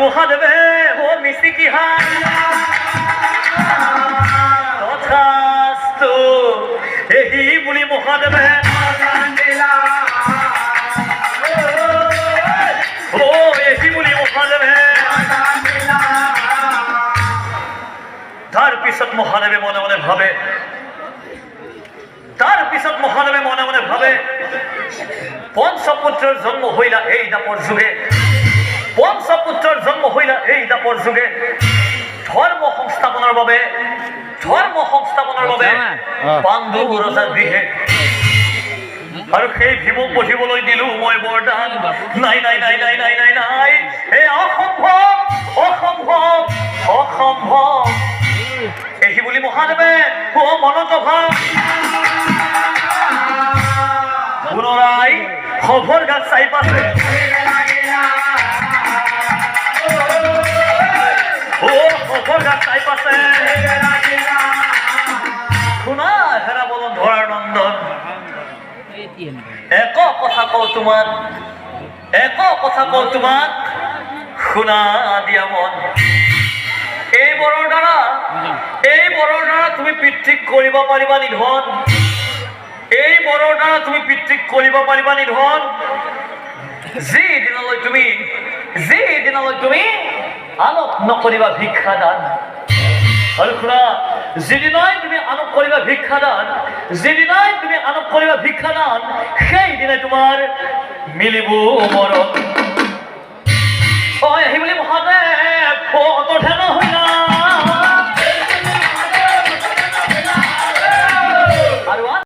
মহাদেৱে ও মিচিকি হাত তথাস্তু এই বুলি মহাদেৱে ও এই বুলি মহাদেৱে তাৰ পিছত মহাদেৱে মনে মনে ভাবে পঞ্চপুত্ৰৰ জন্ম হইলা এই দাপৰ যুগে ধৰ্ম সংস্থাপনৰ বাবে পাণ্ডু ৰজা দিহে আৰু সেই ভীমক পঢ়িবলৈ দিলো মই বৰদান নাই নাই নাই নাই নাই নাই নাই এই অসম্ভৱ এই বুলি মহাদেৱে মনত ভাৱ পুনরায় খবর গাছ চাই পাশে খবর গাছ চাই পাশে শুনা হেরা বলন ধরার নন্দন এক কথা কও তোমাক শুনা দিয়া মন এই বৰৰ দ্বাৰা তুমি পিতৃক কৰিব পাৰিবা নিধন এই বৰৰ দ্বাৰা তুমি পিতৃক কৰিব পাৰিবা নিধন যি দিনলৈ তুমি আনক নকৰিবা ভিক্ষাদান আৰু শুনা যিদিনাই তুমি আনক কৰিবা ভিক্ষাদান সেইদিনাই তোমাৰ মিলিব মৰণ আহিবলি মহাদেৱ অতধেন